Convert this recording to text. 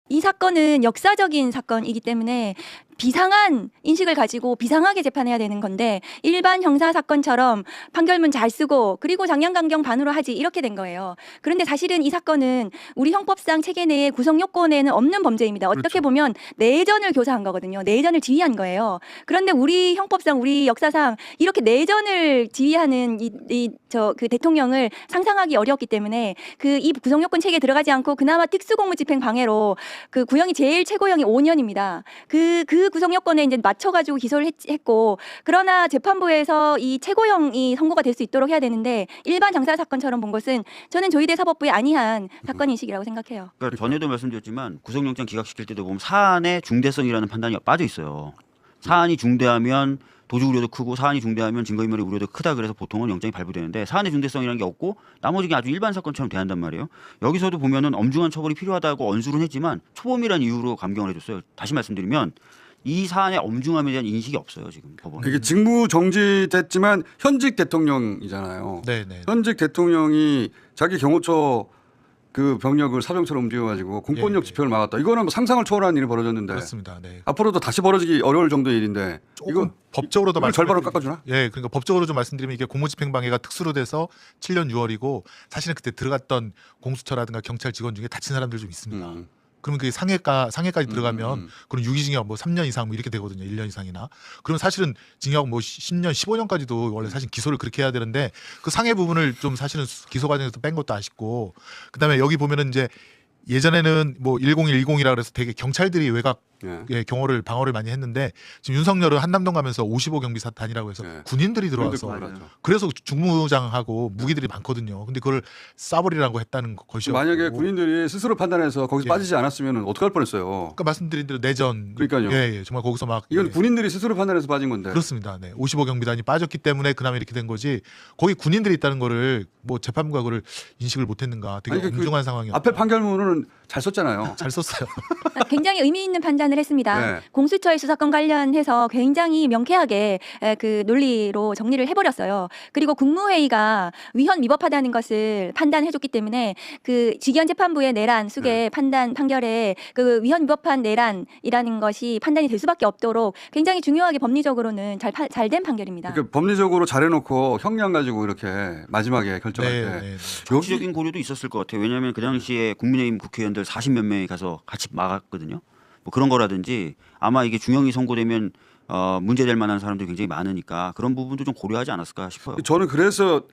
이 사건은 역사적인 사건이기 때문에 비상한 인식을 가지고 비상하게 재판해야 되는 건데 일반 형사 사건처럼 판결문 잘 쓰고 그리고 장량강경 반으로 하지 이렇게 된 거예요. 그런데 사실은 이 사건은 우리 형법상 체계 내에 구성 요건에는 없는 범죄입니다. 어떻게 그렇죠. 보면 내전을 교사한 거거든요. 내전을 지휘한 거예요. 그런데 우리 형법상 우리 역사상 이렇게 내전을 지휘하는 그 대통령을 상상하기 어렵기 때문에 그 이 구성 요건 체계에 들어가지 않고 그나마 특수공무집행 방해로 그 구형이 제일 최고형이 5년입니다. 그 구성 요건에 이제 맞춰가지고 기소를 했고 그러나 재판부에서 이 최고형이 선고가 될 수 있도록 해야 되는데 일반 장사 사건처럼 본 것은 저는 조희대 사법부의 안이한 사건 인식이라고 생각해요. 그러니까 전에도 말씀드렸지만 구속영장 기각시킬 때도 보면 사안의 중대성이라는 판단이 빠져 있어요. 사안이 중대하면 도주 우려도 크고 사안이 중대하면 증거인멸의 우려도 크다 그래서 보통은 영장이 발부되는데 사안의 중대성이라는 게 없고 나머지는 아주 일반 사건처럼 대한단 말이에요. 여기서도 보면은 엄중한 처벌이 필요하다고 언수는 했지만 초범이라는 이유로 감경을 해줬어요. 다시 말씀드리면 이 사안의 엄중함에 대한 인식이 없어요 지금 법원은. 이게 직무 정지됐지만 현직 대통령이잖아요. 네네. 현직 대통령이 자기 경호처 그 병력을 사병처럼 움직여가지고 공권력 예. 집행을 막았다. 이거는 뭐 상상을 초월한 일이 벌어졌는데 그렇습니다. 네. 앞으로도 다시 벌어지기 어려울 정도의 일인데 조금 이거 법적으로도 이걸 절반으로 말씀드리면- 깎아주나? 예, 그러니까 법적으로 좀 말씀드리면 이게 공무집행방해가 특수로 돼서 7년 6월이고 사실은 그때 들어갔던 공수처라든가 경찰 직원 중에 다친 사람들 좀 있습니다. 그러면 그게 상해까지 들어가면 그럼 유기징역 뭐 3년 이상 뭐 이렇게 되거든요. 1년 이상이나. 그럼 사실은 징역 뭐 10년, 15년까지도 원래 사실 기소를 그렇게 해야 되는데 그 상해 부분을 좀 사실은 기소 과정에서 뺀 것도 아쉽고 그다음에 여기 보면은 이제 예전에는 뭐 1010이라 그래서 되게 경찰들이 외곽 예. 경호를 방어를 많이 했는데 지금 윤석열은 한남동 가면서 55 경비사단이라고 해서 예. 군인들이 들어와서 그래서 중무장하고 무기들이 많거든요. 근데 그걸 쏴버리라고 했다는 것이었고 만약에 군인들이 스스로 판단해서 거기서 예. 빠지지 않았으면 어떡할 뻔했어요. 아까 말씀드린 대로 내전 그러니까요. 예, 정말 거기서 막 이건 예. 군인들이 스스로 판단해서 빠진 건데. 그렇습니다. 네. 55 경비단이 빠졌기 때문에 그나마 이렇게 된 거지. 거기 군인들이 있다는 거를 뭐 재판부가 그걸 인식을 못했는가. 되게 아니, 그 엄중한 상황이었다. 앞에 판결문은 잘 썼잖아요. 잘 썼어요. 굉장히 의미 있는 판단을 했습니다. 네. 공수처의 수사권 관련해서 굉장히 명쾌하게 그 논리로 정리를 해버렸어요. 그리고 국무회의가 위헌 위법하다는 것을 판단해줬기 때문에 그 직위원 재판부의 내란 수계 판결에 그 위헌 위법한 내란이라는 것이 판단이 될 수밖에 없도록 굉장히 중요하게 법리적으로는 잘 된 판결입니다. 그러니까 법리적으로 잘해놓고 형량 가지고 이렇게 마지막에 결정할 네, 때 네, 네. 정치적인 고려도 있었을 것 같아요. 왜냐하면 그 당시에 국민의힘 국회의원들 40몇 명이 가서 같이 막았거든요. 뭐 그런 거라든지 아마 이게 중형이 선고되면 문제될 만한 사람들이 굉장히 많으니까 그런 부분도 좀 고려하지 않았을까 싶어요. 저는 그래서